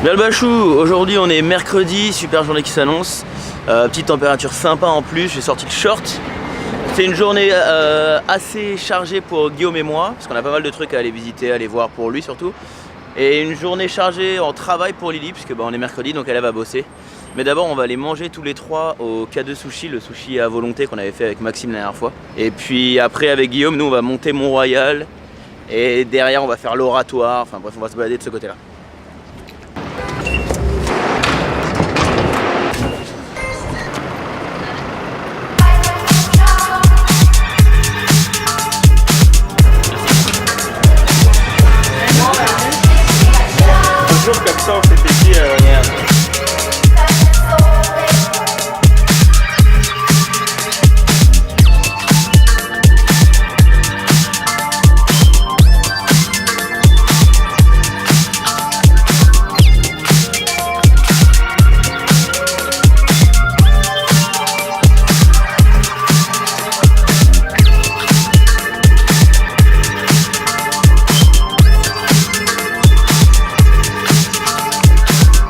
Bien le bachou, aujourd'hui on est mercredi, super journée qui s'annonce, petite température sympa en plus, j'ai sorti le short. C'est une journée assez chargée pour Guillaume et moi, parce qu'on a pas mal de trucs à aller visiter, à aller voir pour lui surtout. Et une journée chargée en travail pour Lily, puisque on est mercredi donc elle va bosser. Mais d'abord on va aller manger tous les trois au K2 Sushi, le sushi à volonté qu'on avait fait avec Maxime la dernière fois. Et puis après avec Guillaume, nous on va monter Mont-Royal, et derrière on va faire l'oratoire, enfin bref on va se balader de ce côté là. Comme ça, on s'était dit, regarde.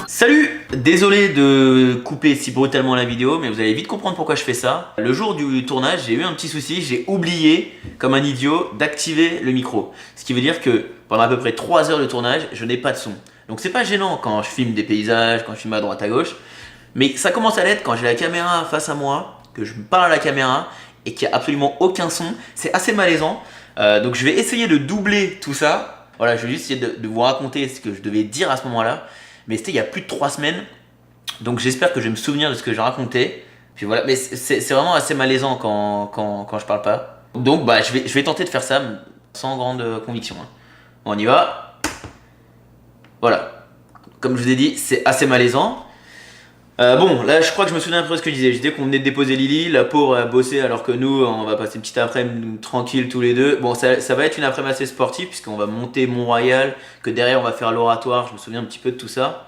Salut! Désolé de couper si brutalement la vidéo, mais vous allez vite comprendre pourquoi je fais ça. Le jour du tournage, j'ai eu un petit souci, j'ai oublié, comme un idiot, d'activer le micro. Ce qui veut dire que pendant à peu près 3 heures de tournage, je n'ai pas de son. Donc c'est pas gênant quand je filme des paysages, quand je filme à droite à gauche, mais ça commence à l'être quand j'ai la caméra face à moi, que je parle à la caméra et qu'il n'y a absolument aucun son. C'est assez malaisant, donc je vais essayer de doubler tout ça. Voilà, je vais juste essayer de vous raconter ce que je devais dire à ce moment-là. Mais c'était il y a plus de 3 semaines, donc j'espère que je vais me souvenir de ce que j'ai raconté. Puis voilà, mais c'est vraiment assez malaisant quand je parle pas. Donc bah je vais tenter de faire ça sans grande conviction. On y va. Voilà, comme je vous ai dit, c'est assez malaisant. Bon, là je crois que je me souviens un peu de ce que je disais. Je disais qu'on venait de déposer Lily, la pauvre a bossé alors que nous on va passer une petite après-midi tranquille tous les deux. Bon, ça va être une après-midi assez sportive puisqu'on va monter Mont-Royal, que derrière on va faire l'oratoire, je me souviens un petit peu de tout ça.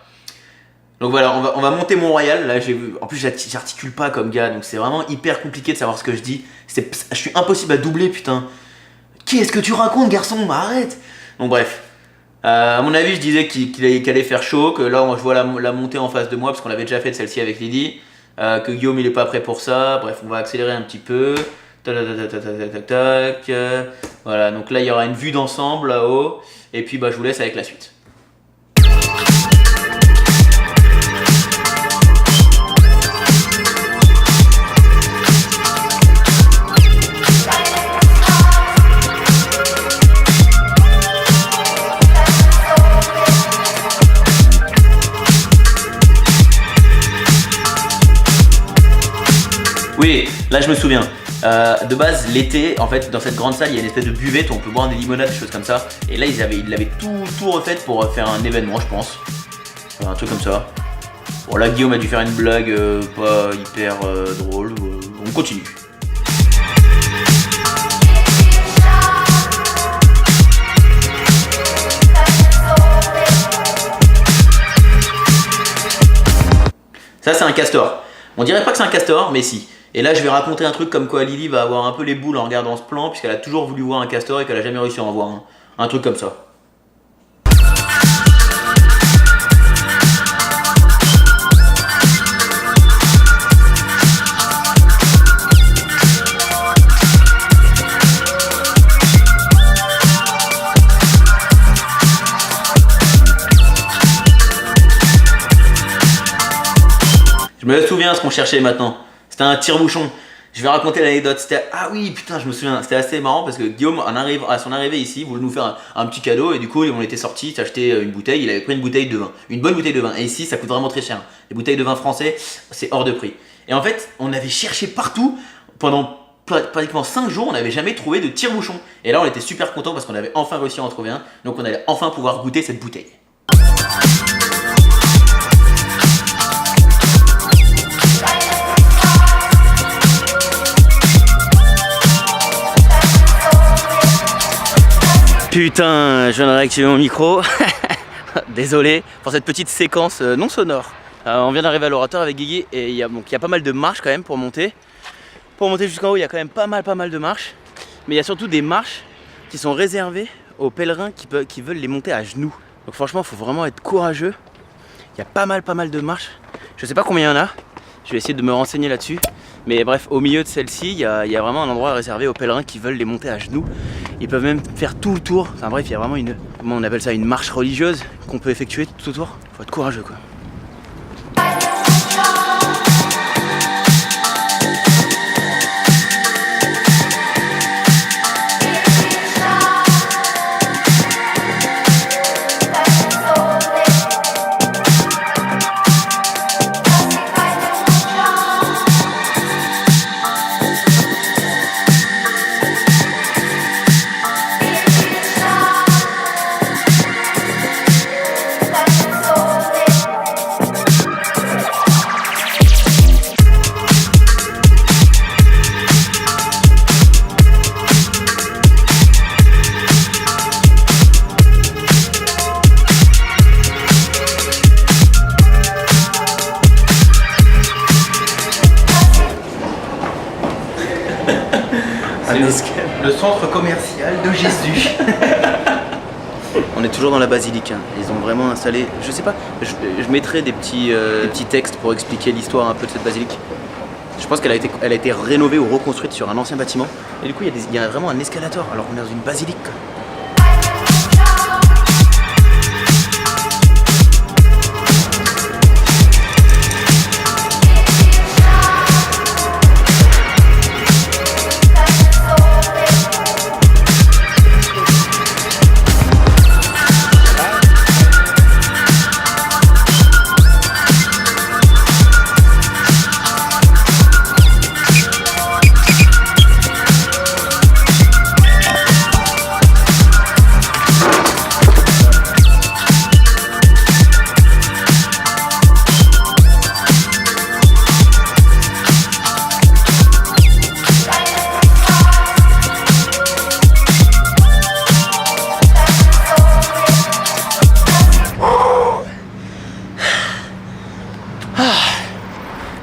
Donc voilà, on va monter Mont-Royal. Là, en plus j'articule pas comme gars, donc c'est vraiment hyper compliqué de savoir ce que je dis. Je suis impossible à doubler, putain. Qu'est-ce que tu racontes, garçon? Arrête. Donc bref. À mon avis, je disais qu'il allait faire chaud, que là je vois la montée en face de moi, parce qu'on l'avait déjà fait celle-ci avec Lily, que Guillaume il est pas prêt pour ça. Bref, on va accélérer un petit peu. Tac. Voilà, donc là il y aura une vue d'ensemble là-haut, et puis bah je vous laisse avec la suite. Oui, là je me souviens. De base, l'été, en fait, dans cette grande salle, il y a une espèce de buvette où on peut boire des limonades, des choses comme ça. Et là, ils l'avaient tout refait pour faire un événement, je pense. Un truc comme ça. Bon, là, Guillaume a dû faire une blague pas hyper drôle. On continue. Ça, c'est un castor. On dirait pas que c'est un castor, mais si. Et là je vais raconter un truc comme quoi Lily va avoir un peu les boules en regardant ce plan, puisqu'elle a toujours voulu voir un castor et qu'elle a jamais réussi à en voir un. Un truc comme ça. Je me souviens ce qu'on cherchait maintenant. C'était un tire-bouchon. Je vais raconter l'anecdote. Ah oui, putain, je me souviens. C'était assez marrant parce que Guillaume, à son arrivée ici, voulait nous faire un petit cadeau. Et du coup, on était sortis s'acheter une bouteille. Il avait pris une bouteille de vin. Une bonne bouteille de vin. Et ici, ça coûte vraiment très cher. Les bouteilles de vin français, c'est hors de prix. Et en fait, on avait cherché partout pendant pratiquement 5 jours, on n'avait jamais trouvé de tire-bouchon. Et là, on était super content parce qu'on avait enfin réussi à en trouver un. Donc on allait enfin pouvoir goûter cette bouteille. Putain, je viens de réactiver mon micro. Désolé pour cette petite séquence non sonore. On vient d'arriver à l'oratoire avec Guigui et il y a pas mal de marches quand même pour monter. Pour monter jusqu'en haut, il y a quand même pas mal de marches. Mais il y a surtout des marches qui sont réservées aux pèlerins qui veulent les monter à genoux. Donc franchement, il faut vraiment être courageux. Il y a pas mal de marches. Je sais pas combien il y en a. Je vais essayer de me renseigner là-dessus. Mais bref, au milieu de celle-ci, il y a vraiment un endroit réservé aux pèlerins qui veulent les monter à genoux. Ils peuvent même faire tout le tour. Enfin bref, il y a vraiment comment on appelle ça, une marche religieuse qu'on peut effectuer tout autour. Faut être courageux quoi. Le centre commercial de Jésus. On est toujours dans la basilique, hein. Ils ont vraiment installé, je sais pas, je mettrai des petits textes pour expliquer l'histoire un peu de cette basilique. Je pense qu'elle a été rénovée ou reconstruite sur un ancien bâtiment. Et du coup, il y a vraiment un escalator alors qu'on est dans une basilique.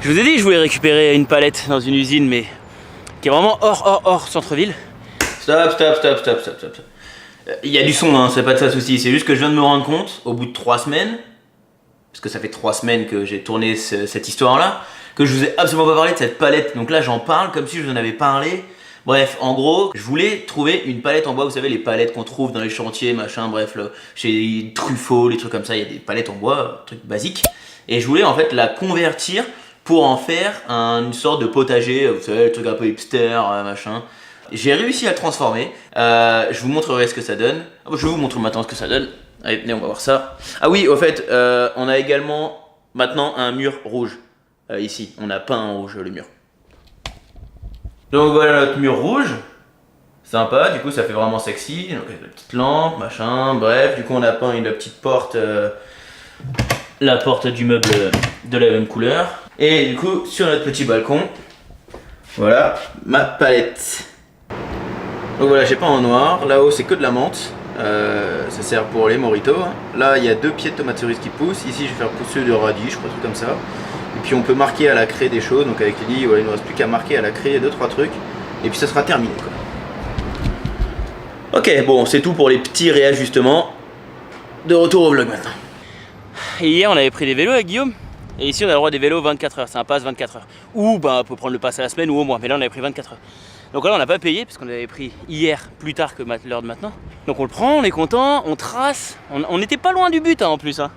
Je vous ai dit que je voulais récupérer une palette dans une usine, mais qui est vraiment hors centre-ville. Stop. Il y a du son, hein, c'est pas de ça souci. C'est juste que je viens de me rendre compte, au bout de 3 semaines, parce que ça fait 3 semaines que j'ai tourné cette histoire-là, que je vous ai absolument pas parlé de cette palette. Donc là, j'en parle comme si je vous en avais parlé. Bref, en gros, je voulais trouver une palette en bois. Vous savez, les palettes qu'on trouve dans les chantiers, machin, bref, là, chez Truffaut, les trucs comme ça, il y a des palettes en bois, trucs basiques. Et je voulais en fait la convertir pour en faire une sorte de potager, vous savez, le truc un peu hipster, machin. J'ai réussi à le transformer, je vous montrerai ce que ça donne. Je vais vous montrer maintenant ce que ça donne. Allez, venez, on va voir ça. Ah oui, au fait, on a également maintenant un mur rouge. Ici, on a peint en rouge le mur. Donc voilà notre mur rouge. Sympa, du coup ça fait vraiment sexy. Donc avec la petite lampe, machin, bref. Du coup on a peint la petite porte, la porte du meuble de la même couleur. Et du coup, sur notre petit balcon, voilà ma palette. Donc voilà, j'ai peint en noir. Là-haut, c'est que de la menthe. Ça sert pour les mojitos. Là, il y a 2 pieds de tomates cerises qui poussent. Ici, je vais faire pousser de radis, je crois, un truc comme ça. Et puis, on peut marquer à la craie des choses. Donc, avec Lily, voilà, il ne reste plus qu'à marquer à la craie 2-3 trucs. Et puis, ça sera terminé, quoi. Ok, bon, c'est tout pour les petits réajustements. De retour au vlog maintenant. Et hier, on avait pris des vélos avec Guillaume. Et ici on a le droit des vélos 24 heures, c'est un pass 24 heures. Ou bah, on peut prendre le pass à la semaine ou au mois, mais là on avait pris 24 heures. Donc là on n'a pas payé parce qu'on avait pris hier plus tard que l'heure de maintenant. Donc on le prend, on est content, on trace. On n'était pas loin du but hein, en plus. Hein.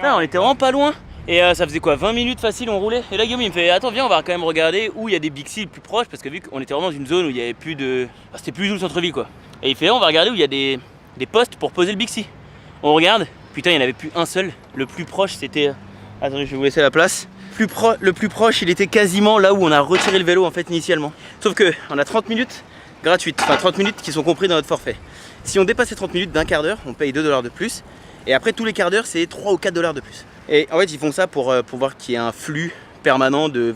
Là, on était vraiment pas loin. Et ça faisait quoi, 20 minutes facile, on roulait. Et là Guillaume il me fait attends viens on va quand même regarder où il y a des Bixi le plus proches. Parce que vu qu'on était vraiment dans une zone où il y avait plus de... Enfin, c'était plus du tout le centre-ville quoi. Et il fait on va regarder où il y a des postes pour poser le Bixi. On regarde, putain il n'y en avait plus un seul. Le plus proche c'était... Attendez, je vais vous laisser la place. plus proche, il était quasiment là où on a retiré le vélo en fait initialement. Sauf que on a 30 minutes gratuites, enfin 30 minutes qui sont compris dans notre forfait. Si on dépasse ces 30 minutes d'un quart d'heure, on paye 2 $ de plus. Et après tous les quarts d'heure, c'est 3 ou 4 $ de plus. Et en fait, ils font ça pour voir qu'il y ait un flux permanent de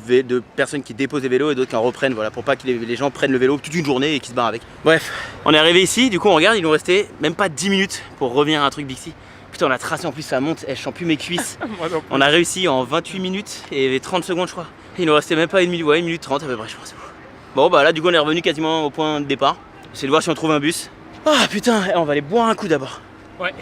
personnes qui déposent des vélos et d'autres qui en reprennent, voilà, pour pas que les gens prennent le vélo toute une journée et qu'ils se barrent avec. Bref, on est arrivé ici, du coup on regarde, il nous restait même pas 10 minutes pour revenir à un truc Bixi. Putain, on a tracé, en plus ça monte, je sens plus mes cuisses. On a réussi en 28 minutes et 30 secondes je crois. Et il nous restait même pas une minute, ouais, 1 minute 30 à peu près je pense. Bon bah là du coup on est revenu quasiment au point de départ. C'est de voir si on trouve un bus. Ah putain, on va aller boire un coup d'abord. Ouais.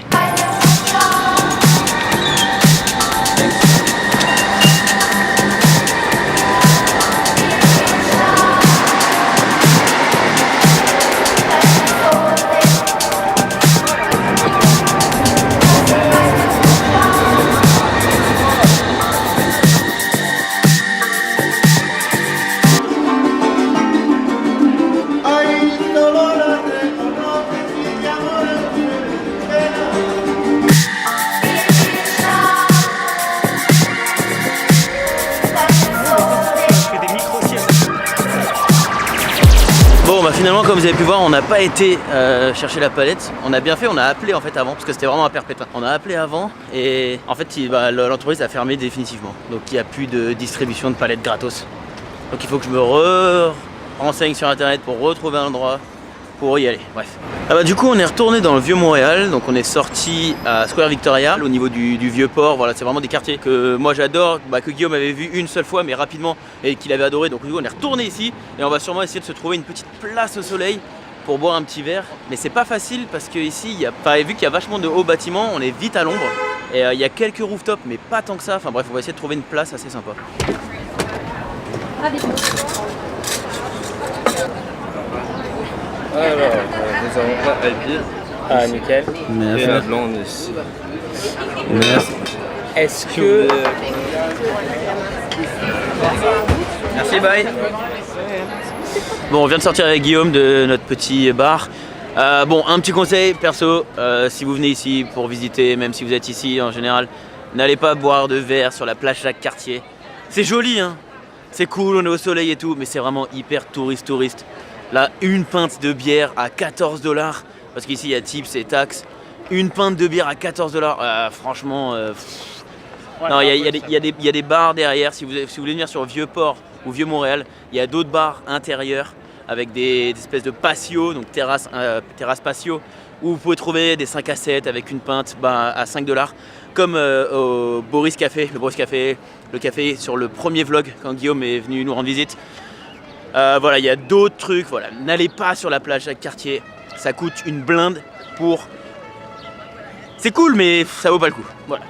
Bon bah finalement comme vous avez pu voir on n'a pas été chercher la palette. On a bien fait, on a appelé en fait avant parce que c'était vraiment un perpétuel. On a appelé avant et en fait l'entreprise a fermé définitivement. Donc il n'y a plus de distribution de palettes gratos. Donc il faut que je me renseigne sur internet pour retrouver un endroit pour y aller. Bref. Ah bah du coup on est retourné dans le vieux Montréal. Donc on est sorti à Square Victoria au niveau du vieux port. Voilà, c'est vraiment des quartiers que moi j'adore, que Guillaume avait vu une seule fois mais rapidement et qu'il avait adoré. Donc du coup on est retourné ici et on va sûrement essayer de se trouver une petite place au soleil pour boire un petit verre. Mais c'est pas facile parce que ici vu qu'il y a vachement de hauts bâtiments, on est vite à l'ombre. Et il y a quelques rooftops mais pas tant que ça. Enfin bref, on va essayer de trouver une place assez sympa. Alors, nous avons la Alpine. Ah, nickel. Et la blonde ici. Merci. Est-ce que... Merci, bye. Bon, on vient de sortir avec Guillaume de notre petit bar. Bon, un petit conseil perso, si vous venez ici pour visiter, même si vous êtes ici en général, n'allez pas boire de verre sur la plage Jacques-Cartier. C'est joli, hein. C'est cool, on est au soleil et tout, mais c'est vraiment hyper touriste. Là, une pinte de bière à 14 $, parce qu'ici il y a tips et taxes. Une pinte de bière à 14 $, franchement, non, il y a des bars derrière. Si vous voulez venir sur Vieux-Port ou Vieux-Montréal, il y a d'autres bars intérieurs avec des espèces de patios, donc terrasses patio, où vous pouvez trouver des 5 à 7 avec une pinte à 5 $, comme au Boris Café, le café sur le premier vlog quand Guillaume est venu nous rendre visite. Voilà, il y a d'autres trucs, voilà. N'allez pas sur la plage Jacques-Cartier, ça coûte une blinde pour... C'est cool mais ça vaut pas le coup, voilà.